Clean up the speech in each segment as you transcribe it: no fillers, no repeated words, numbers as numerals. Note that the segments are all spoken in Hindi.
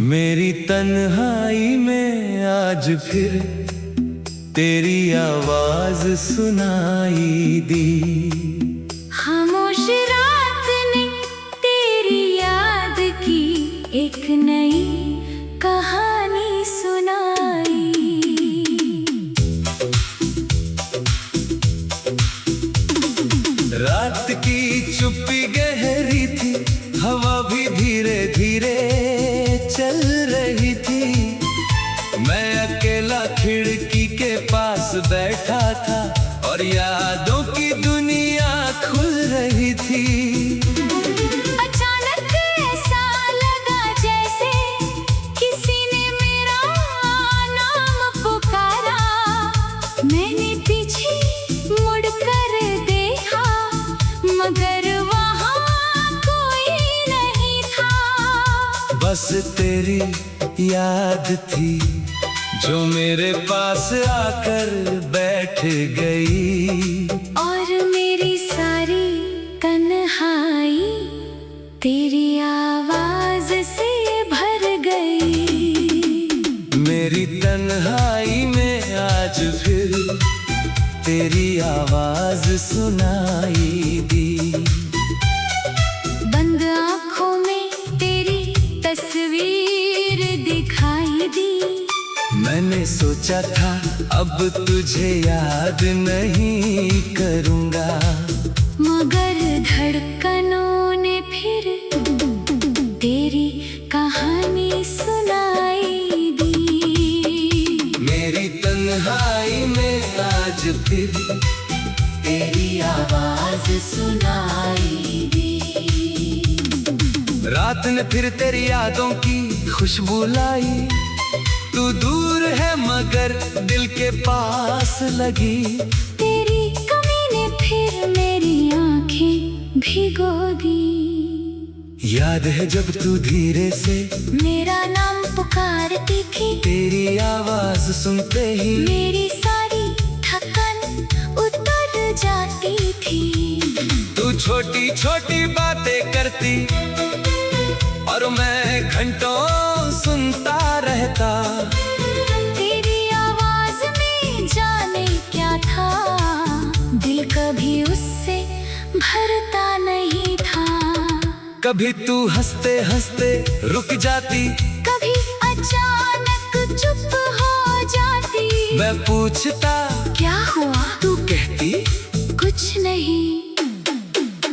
मेरी तन्हाई में आज फिर तेरी आवाज सुनाई दी। खामोश रात ने तेरी याद की एक नई कहानी सुनाई। रात की चुप्पी गहरी थी, हवा भी धीरे धीरे चल रही थी। मैं अकेला खिड़की के पास बैठा था और यादों की दुनिया खुल रही थी। अचानक ऐसा लगा जैसे किसी ने मेरा नाम पुकारा। मैंने पीछे मुड़कर देखा मगर वहाँ कोई नहीं था। बस तेरी याद थी जो मेरे पास आकर बैठ गई। और मेरी सारी तन्हाई तेरी आवाज से भर गई। मेरी तन्हाई में आज फिर तेरी आवाज सुनाई दी। बंद आँखों में तेरी तस्वीर दिखाई दी। मैंने सोचा था अब तुझे याद नहीं करूँगा, मगर धड़कनों ने फिर तेरी कहानी सुनाई दी। मेरी तन्हाई में आज फिर तेरी आवाज सुनाई दी। रात ने फिर तेरी यादों की खुशबू लाई। तू दूर है मगर दिल के पास लगी। तेरी कमी ने फिर मेरी आंखें भिगो दी। याद है जब तू धीरे से मेरा नाम पुकारती थी। तेरी आवाज सुनते ही मेरी सारी थकान उतर जाती थी। तू छोटी छोटी बातें करती और मैं घंटों सुनता रहता। तेरी आवाज में जाने क्या था, दिल कभी उससे भरता नहीं था। कभी तू हंसते हंसते रुक जाती, कभी अचानक चुप हो जाती। मैं पूछता क्या हुआ, तू कहती कुछ नहीं।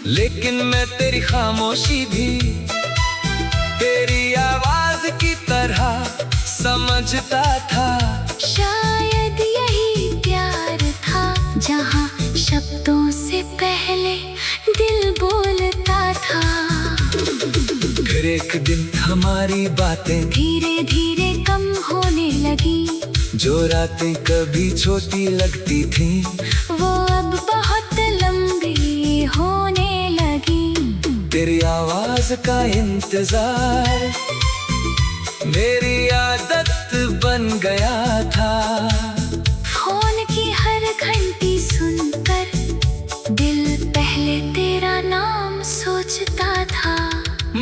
लेकिन मैं तेरी खामोशी भी तेरी आवाज की तरह समझता था। शायद यही प्यार था जहाँ शब्दों से पहले दिल बोलता था। फिर एक दिन हमारी बातें धीरे धीरे कम होने लगी। जो रातें कभी छोटी लगती थी वो अब बहुत लंबी होने लगी। तेरी आवाज का इंतजार मेरी आदत बन गया था। फोन की हर घंटी सुनकर दिल पहले तेरा नाम सोचता था।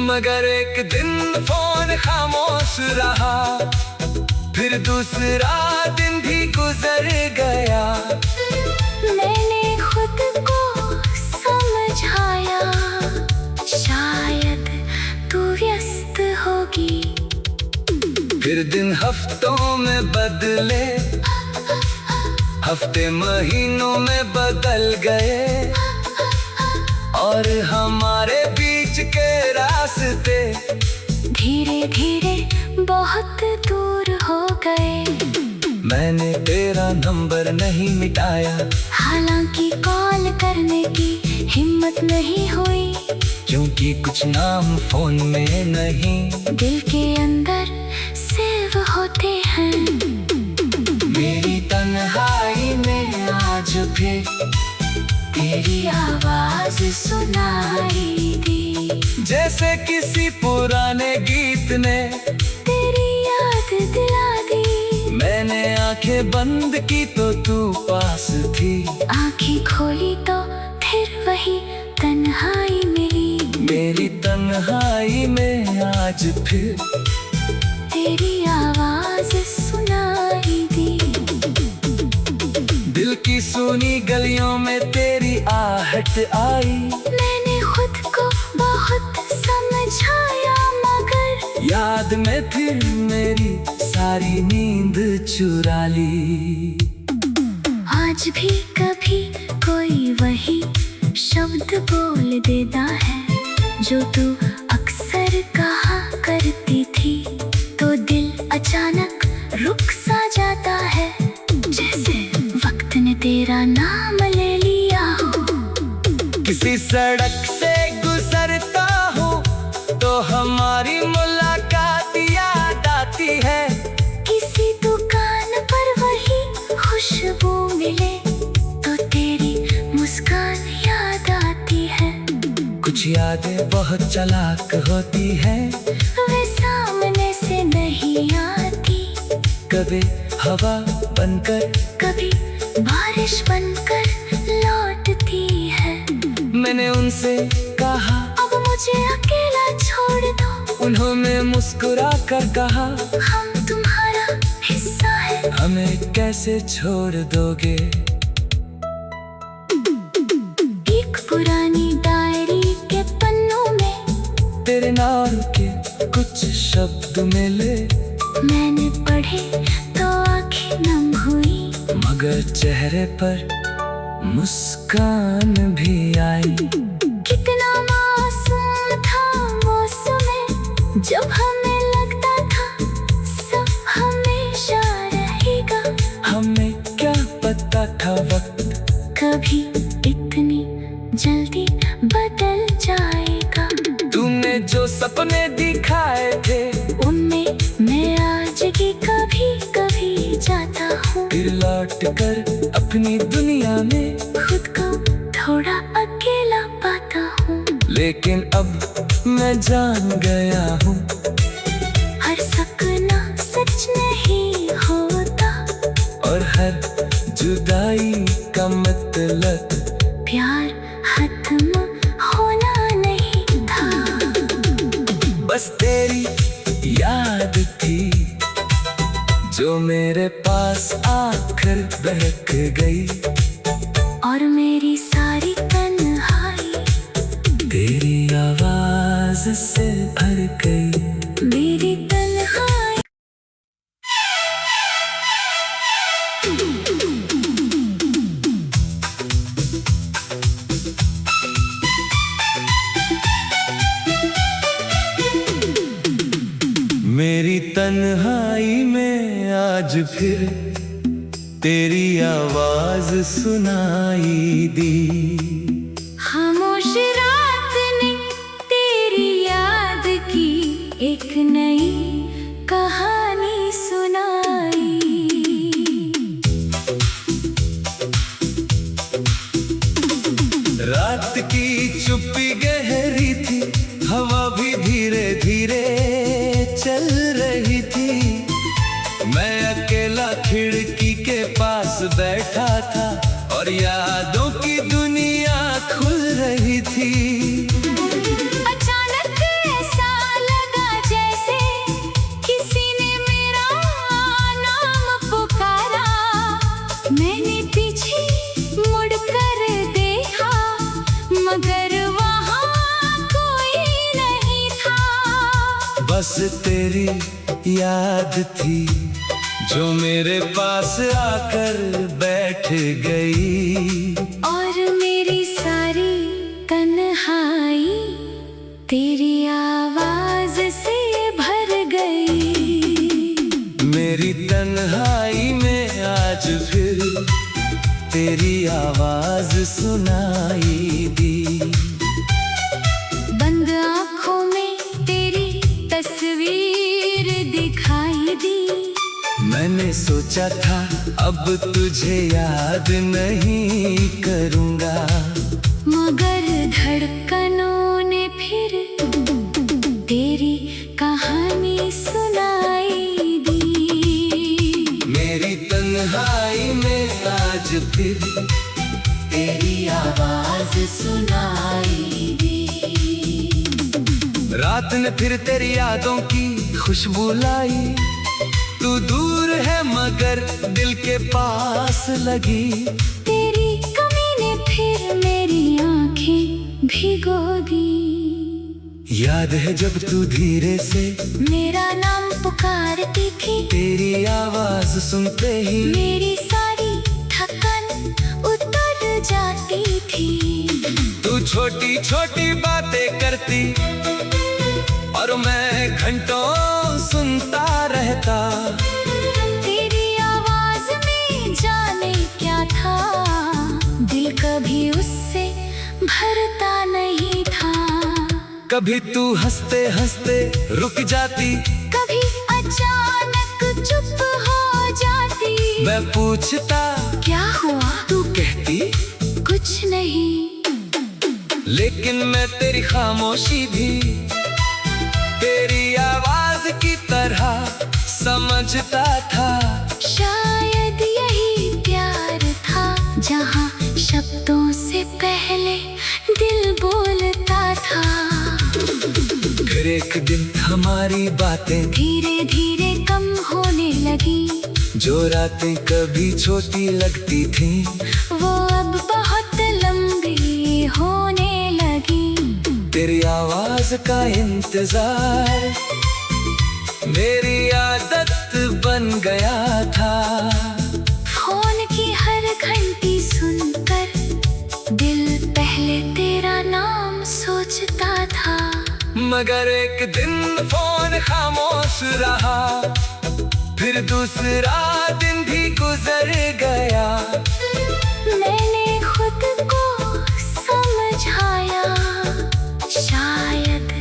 मगर एक दिन फोन खामोश रहा, फिर दूसरा दिन भी गुजर गया। मैंने खुद को समझाया शायद तू व्यस्त होगी। फिर दिन हफ्तों में बदले, हफ्ते महीनों में बदल गए और हमारे बीच के रास्ते धीरे धीरे बहुत दूर हो गए। मैंने तेरा नंबर नहीं मिटाया, हालांकि कॉल करने की हिम्मत नहीं हुई, क्योंकि कुछ नाम फोन में नहीं दिल के अंदर सेव होते हैं। मेरी तन्हाई में आज फिर तेरी आवाज सुनाई दी। जैसे किसी पुराने गीत ने तेरी याद दिला दी। मैंने आंखें बंद की तो तू पास थी, आंखें खोली तो फिर वही तन्हाई मिली। मेरी तन्हाई में आज फिर तेरी आवाज सुनाई दी। दिल की सुनी गलियों में तेरी आहट आई। मैंने खुद को बहुत समझाया मगर याद में फिर मेरी सारी नींद चुरा ली। आज भी कभी कोई वही शब्द बोल देता है जो तू अक्सर कहा करती थी, तो दिल अचानक रुक सा जाता है, जैसे वक्त ने तेरा नाम ले लिया हो। किसी सड़क से गुजरता हूँ तो हमारी मुलाकात याद आती है। किसी दुकान पर वही खुशबू मिले तो तेरी मुस्कान याद आती है। कुछ यादें बहुत चालाक होती हैं, वे सामने से नहीं आती, कभी हवा बनकर कभी बारिश बनकर लौटती है। मैंने उनसे कहा अब मुझे अकेला छोड़ दो, उन्होंने मुस्कुरा कर कहा हम तुम्हारा हिस्सा है। हमें कैसे छोड़ दोगे। एक पुरानी डायरी के पन्नों में तेरे नाम के कुछ शब्द मिले, मैंने पढ़े तो आंखें नम हुई, मगर चेहरे पर मुस्कान भी आई। कितना मासूम था मौसम जब हमें लगता था सब हमेशा रहेगा। हमें क्या पता था वक्त कभी इतनी जल्दी बदल जाएगा। तूने जो सपने दिखाए थे उनमें मैं आज भी कभी कभी जाता हूँ, फिर लौट कर अपनी दुनिया में खुद को थोड़ा अकेला पाता हूँ। लेकिन अब मैं जान गया हूँ हर सपना सच नहीं होता, और हर जुदाई का मतलब प्यार खत्म होना नहीं था। बस तेरी याद थी जो मेरे पास आकर बहक गई, और मेरी सारी तन्हाई तेरी आवाज से भर गई। मेरी तन्हाई। मेरी तन्हाई में आज फिर तेरी आवाज सुनाई दी। खामोश रात ने तेरी याद की एक नई कहानी सुनाई। रात की चुप्पी गहरी थी, हवा भी धीरे धीरे चल रही थी। मैं अकेला खिड़की के पास बैठा था और यादों की दुनिया खुल रही थी। अचानक ऐसा लगा जैसे किसी ने मेरा नाम पुकारा। मैंने पीछे मुड़कर देखा मगर वहाँ कोई नहीं था। बस तेरी याद थी जो मेरे पास आकर बैठ गई, और मेरी सारी तन्हाई तेरी आवाज से भर गई। मेरी तन्हाई में आज फिर तेरी आवाज सुनाई दी। बंद आँखों में तेरी तस्वीर दिखाई दी। मैंने सोचा था अब तुझे याद नहीं करूँगा, मगर धड़कनों ने फिर तेरी कहानी सुनाई दी। मेरी तन्हाई आज फिर तेरी आवाज सुनाई दी। रात ने फिर तेरी यादों की खुशबू लाई, तू दूर है मगर दिल के पास लगी। तेरी कमी ने फिर मेरी आंखें भिगो दी। याद है जब तू धीरे से मेरा नाम पुकारती थी, तेरी आवाज सुनते ही मेरी सारी थकान उतर जाती थी। तू छोटी छोटी बातें करती और मैं घंटों सुनता रहता। तेरी आवाज में जाने क्या था, दिल कभी उससे भरता नहीं था। कभी तू हंसते हंसते रुक जाती, कभी अचानक चुप हो जाती। मैं पूछता क्या हुआ, तू कहती कुछ नहीं। लेकिन मैं तेरी खामोशी भी तेरी आवाज की तरह समझता था। शायद यही प्यार था, जहाँ शब्दों से पहले दिल बोलता था। फिर एक दिन हमारी बातें धीरे धीरे कम होने लगी, जो रातें कभी छोटी लगती थीं, वो अब बहुत लंबी होने लगी। तेरी आवाज का इंतजार मेरी आदत बन गया था। फोन की हर घंटी सुनकर दिल पहले तेरा नाम सोचता था। मगर एक दिन फोन खामोश रहा, फिर दूसरा दिन भी गुजर गया। मैंने खुद को समझाया, शायद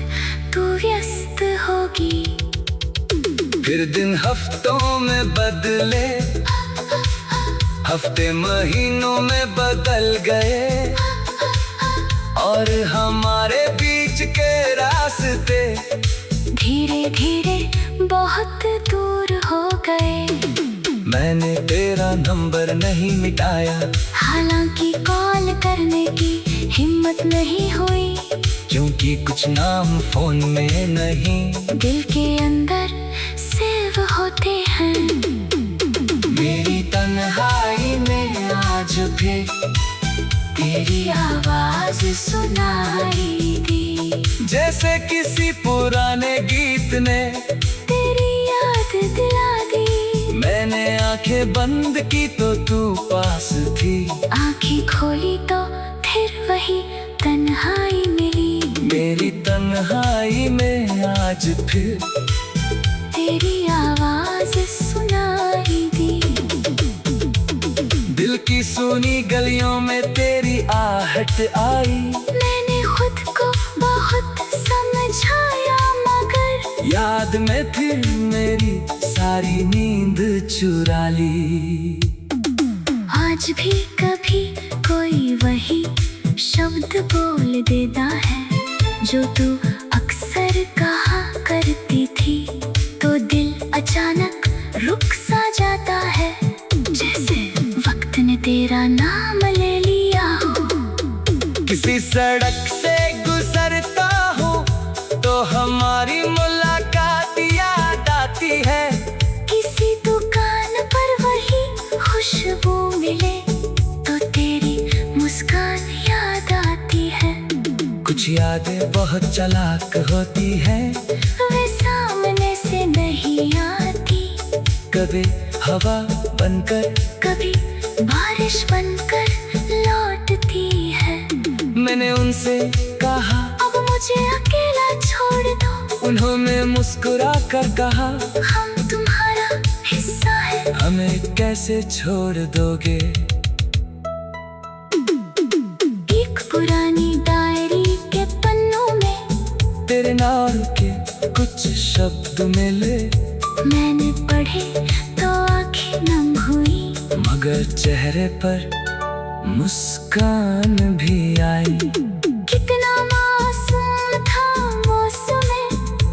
तू व्यस्त होगी। फिर दिन हफ्तों में बदले, हफ्ते महीनों में बदल गए, और हमारे बीच के रास्ते धीरे धीरे बहुत दूर हो गए। मैंने तेरा नंबर नहीं मिटाया, हालांकि कॉल करने की हिम्मत नहीं हुई, क्योंकि कुछ नाम फोन में नहीं दिल के अंदर सेव होते हैं। मेरी तन्हाई में आज फिर तेरी आवाज सुनाई दी। जैसे किसी पुराने गीत ने तेरी याद दिला दी। मैंने आंखें बंद की तो तू पास थी, आंखें खोली तो फिर वही तन्हाई मिली। मेरी तन्हाई में आज फिर तेरी आवाज सुनाई दी। दिल की सुनी गलियों में तेरी आहट आई। मैंने खुद को बहुत समझाया, मगर याद में फिर मेरी सारी नींद चुरा ली। आज भी कभी कोई वही शब्द बोल देता है, जो तू अक्सर कहा करती थी, तो दिल अचानक रुक सा जाता है, जैसे वक्त ने तेरा नाम ले लिया हो। किसी सड़क से गुजरता हूँ तो हमारी मुलाकात याद आती है। किसी दुकान पर वही खुशबू मिले तो तेरी मुस्कान याद आती है। कुछ यादें बहुत चालाक होती हैं, वे सामने से नहीं आती, कभी हवा बनकर कभी बारिश बनकर लौटती है। मैंने उनसे कहा अब मुझे अकेला छोड़ दो, उन्होंने मुस्कुरा कर कहा हम तुम्हारा हिस्सा है। हमें कैसे छोड़ दोगे। एक पुरानी डायरी के पन्नों में तेरे नाम के कुछ शब्द मिले, मैंने पढ़े तो आंखें नम हुई, मगर चेहरे पर मुस्कान भी आई। कितना मासूम था वो समय,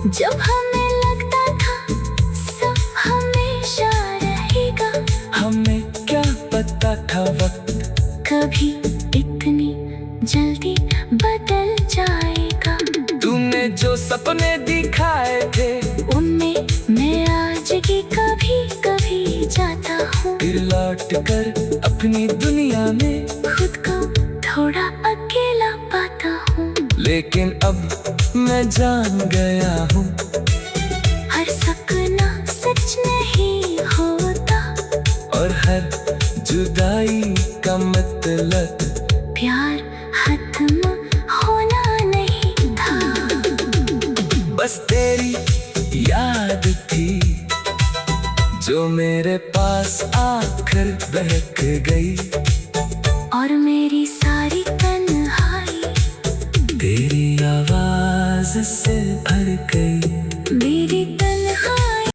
जब हमें लगता था सब हमेशा रहेगा। हमें क्या पता था वक्त फिर लौट कर अपनी दुनिया में खुद को थोड़ा अकेला पाता हूँ। लेकिन अब मैं जान गया हूँ, हर सपना सच नहीं होता, और हर जुदाई का मतलब प्यार खत्म होना नहीं था। बस तेरी याद थी जो मेरे पास आकर बहक गई, और मेरी सारी तन्हाई तेरी आवाज से भर गई। मेरी तन्हाई।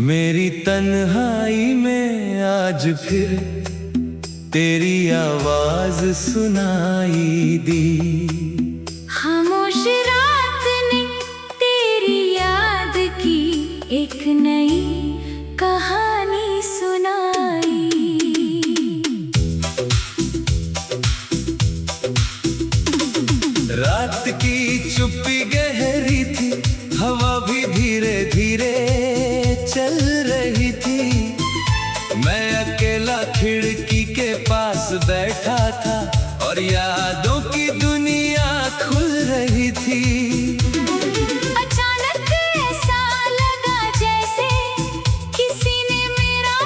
मेरी तन्हाई में आज फिर तेरी आवाज सुनाई दी। खामोश रात ने तेरी याद की एक नई कहानी सुनाई। रात की चुप्पी गहरी थी, हवा भी धीरे धीरे चल रही थी। मैं अकेला खिड़की के पास बैठा था, और यादों की दुनिया खुल रही थी। अचानक ऐसा लगा जैसे किसी ने मेरा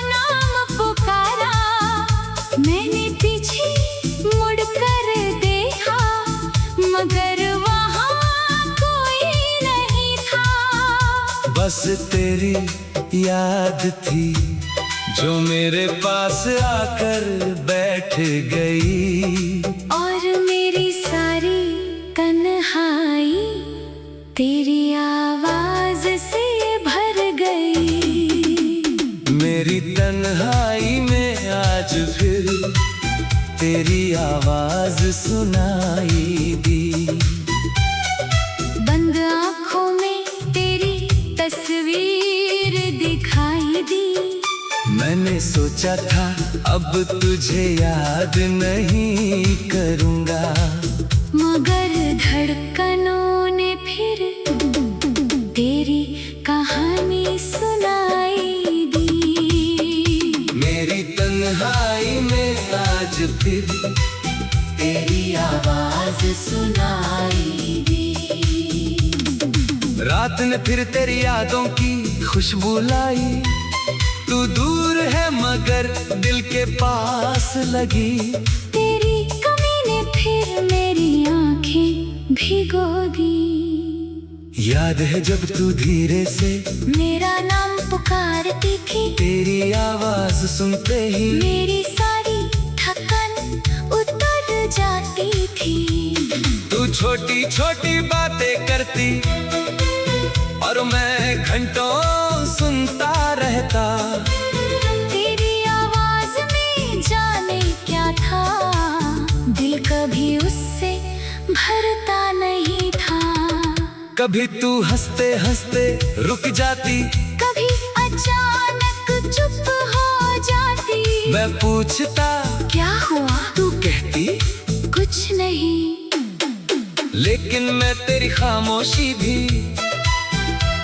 नाम पुकारा। मैंने पीछे मुड़कर देखा, मगर वहाँ कोई नहीं था। बस तेरी याद थी जो मेरे पास आकर बैठ गई, और मेरी सारी तन्हाई तेरी आवाज से भर गई। मेरी तन्हाई में आज फिर तेरी आवाज सुनाई दी। बंद आँखों में तेरी तस्वीर दिखाई दी। मैंने सोचा था अब तुझे याद नहीं करूँगा, मगर धड़कनों ने फिर तेरी कहानी सुनाई दी। मेरी तन्हाई में आज फिर तेरी आवाज सुनाई दी। रात ने फिर तेरी यादों की खुशबू लाई। तू दूर है मगर दिल के पास लगी। तेरी कमी ने फिर मेरी आंखें भिगो दी। याद है जब तू धीरे से मेरा नाम पुकारती थी, तेरी आवाज सुनते ही मेरी सारी थकान उतर जाती थी। तू छोटी छोटी बातें करती, और मैं घंटों सुनता रहता। तेरी आवाज में जाने क्या था, दिल कभी उससे भरता नहीं था। कभी तू हंसते हंसते रुक जाती, कभी अचानक चुप हो जाती। मैं पूछता क्या हुआ, तू कहती कुछ नहीं। लेकिन मैं तेरी खामोशी भी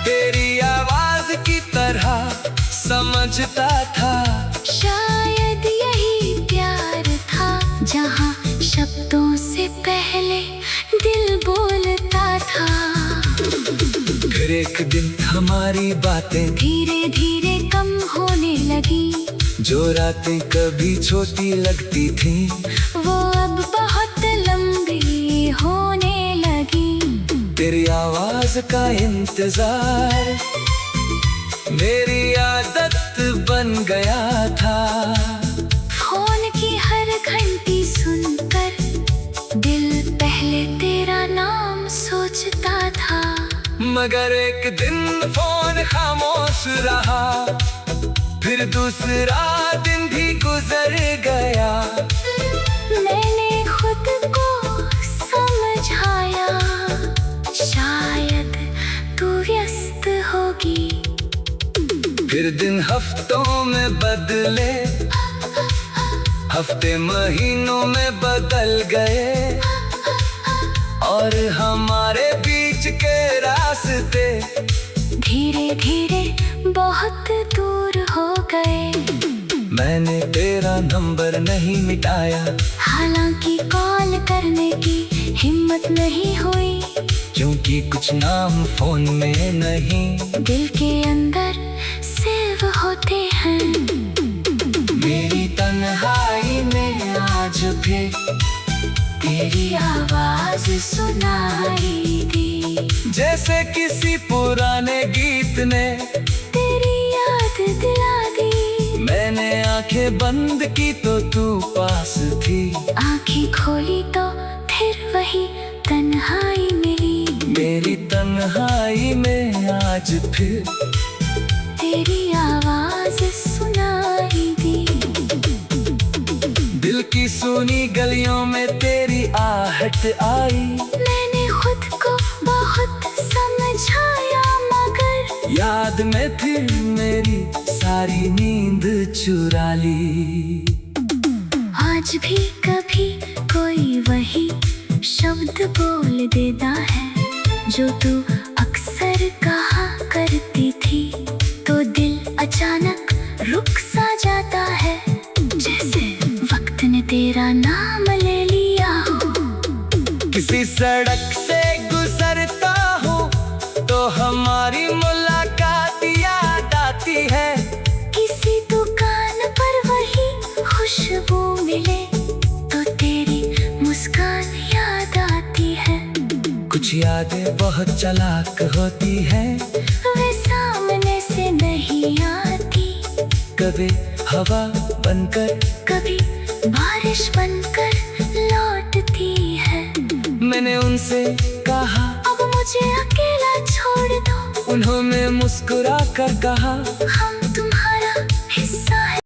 तेरी आवाज की तरह समझता था। शायद यही प्यार था, जहाँ शब्दों से पहले दिल बोलता था। फिर एक दिन हमारी बातें धीरे धीरे कम होने लगी। जो रातें कभी छोटी लगती थी, वो अब बहुत लंबी होने लगी। तेरी आवाज का इंतजार मेरी आदत बन गया था। फोन की हर घंटी सुनकर दिल पहले तेरा नाम सोचता था। मगर एक दिन फोन खामोश रहा, फिर दूसरा दिन भी गुजर गया। मैंने खुद को समझाया, शायद तू व्यस्त होगी। फिर दिन हफ्तों में बदले, हफ्ते महीनों में बदल गए और हमारे बीच के रास्ते धीरे धीरे बहुत दूर हो गए। मैंने तेरा नंबर नहीं मिटाया, हालांकि कॉल करने की हिम्मत नहीं हुई, क्योंकि कुछ नाम फोन में नहीं दिल के अंदर सेव होते हैं। मेरी तन्हाई में आज भी तेरी आवाज सुनाई दी, जैसे किसी पुराने गीत ने तेरी याद दिला दी। मैंने आंखें बंद की तो तू पास थी, आंखें खोली तो फिर वही तन्हाई मिली। मेरी तन्हाई में आज फिर तेरी आवाज सुनाई दी। दिल की सुनी गलियों में तेरी आहट आई, मैंने खुद को बहुत समझाया मगर याद में फिर मेरी सारी नींद चुरा ली। आज भी कभी कोई वही शब्द बोल देता है जो तू अक्सर कहा करती थी, तो दिल अचानक रुक सा जाता है, जैसे वक्त ने तेरा नाम ले लिया हो। किसी सड़क से गुजरता हूँ तो हमारी मुलाकात याद आती है, किसी दुकान पर वही खुशबू मिले तो तेरी मुस्कान याद आती है। कुछ यादें बहुत चालाक होती हैं, वे सामने से नहीं आती, कभी हवा बनकर कभी बारिश बनकर लौटती है। मैंने उनसे कहा अब मुझे अकेला छोड़ दो, उन्होंने मुस्कुरा कर कहा हम